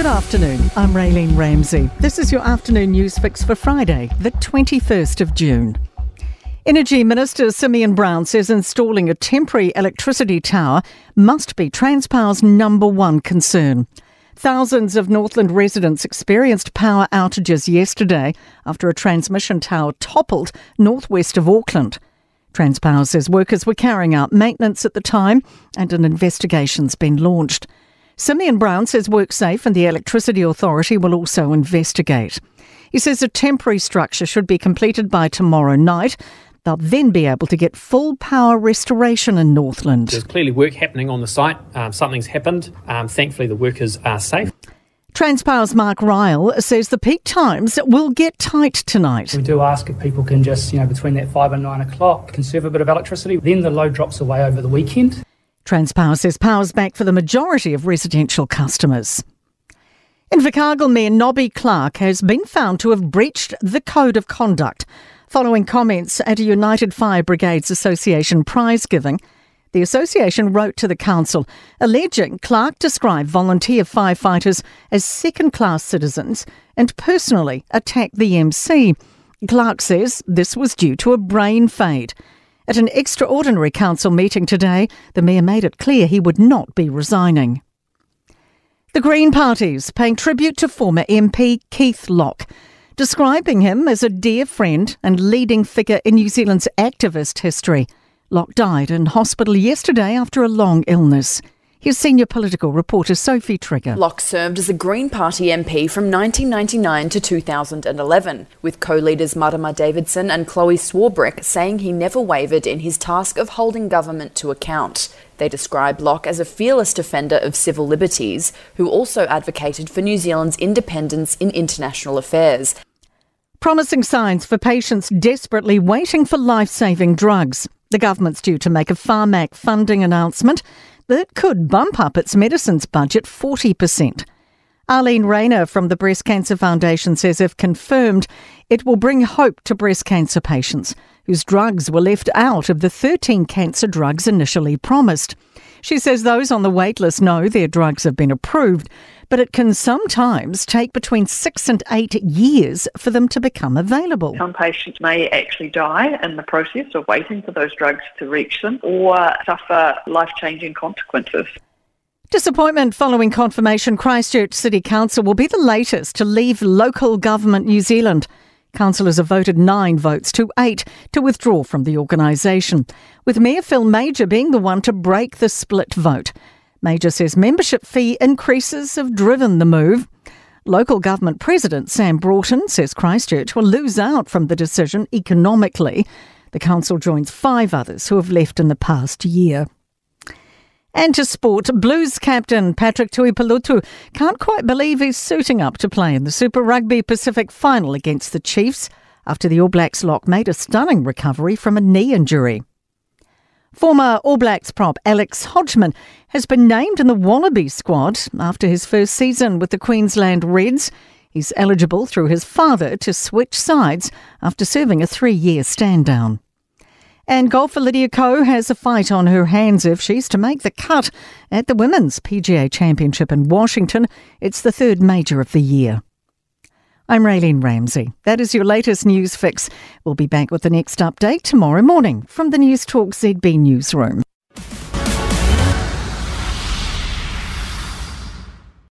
Good afternoon, I'm Raylene Ramsey. This is your afternoon news fix for Friday, the 21st of June. Energy Minister Simeon Brown says installing a temporary electricity tower must be Transpower's number one concern. Thousands of Northland residents experienced power outages yesterday after a transmission tower toppled northwest of Auckland. Transpower says workers were carrying out maintenance at the time and an investigation's been launched. Simeon Brown says WorkSafe and the Electricity Authority will also investigate. He says a temporary structure should be completed by tomorrow night. They'll then be able to get full power restoration in Northland. There's clearly work happening on the site. Something's happened. Thankfully, the workers are safe. Transpower's Mark Ryle says the peak times will get tight tonight. We do ask if people can just, between that 5 and 9 o'clock, conserve a bit of electricity. Then the load drops away over the weekend. Transpower says power's back for the majority of residential customers. Invercargill Mayor Nobby Clark has been found to have breached the Code of Conduct following comments at a United Fire Brigades Association prize giving. The association wrote to the council alleging Clark described volunteer firefighters as second-class citizens and personally attacked the MC. Clark says this was due to a brain fade. At an extraordinary council meeting today, the mayor made it clear he would not be resigning. The Green Party's paying tribute to former MP Keith Locke, describing him as a dear friend and leading figure in New Zealand's activist history. Locke died in hospital yesterday after a long illness. Here's senior political reporter Sophie Trigger. Locke served as a Green Party MP from 1999 to 2011, with co-leaders Marama Davidson and Chloe Swarbrick saying he never wavered in his task of holding government to account. They describe Locke as a fearless defender of civil liberties, who also advocated for New Zealand's independence in international affairs. Promising signs for patients desperately waiting for life-saving drugs. The government's due to make a Pharmac funding announcement that could bump up its medicines budget 40%. Arlene Rayner from the Breast Cancer Foundation says if confirmed, it will bring hope to breast cancer patients whose drugs were left out of the 13 cancer drugs initially promised. She says those on the waitlist know their drugs have been approved, but it can sometimes take between 6 and 8 years for them to become available. Some patients may actually die in the process of waiting for those drugs to reach them or suffer life-changing consequences. Disappointment following confirmation Christchurch City Council will be the latest to leave local government New Zealand. Councillors have voted 9 votes to 8 to withdraw from the organisation, with Mayor Phil Major being the one to break the split vote. Major says membership fee increases have driven the move. Local government President Sam Broughton says Christchurch will lose out from the decision economically. The council joins 5 others who have left in the past year. And to sport, Blues captain Patrick Tuipulotu can't quite believe he's suiting up to play in the Super Rugby Pacific final against the Chiefs after the All Blacks lock made a stunning recovery from a knee injury. Former All Blacks prop Alex Hodgman has been named in the Wallaby squad after his first season with the Queensland Reds. He's eligible through his father to switch sides after serving a 3-year stand-down. And golfer Lydia Ko has a fight on her hands if she's to make the cut at the Women's PGA Championship in Washington. It's the 3rd major of the year. I'm Raylene Ramsey. That is your latest news fix. We'll be back with the next update tomorrow morning from the Newstalk ZB newsroom.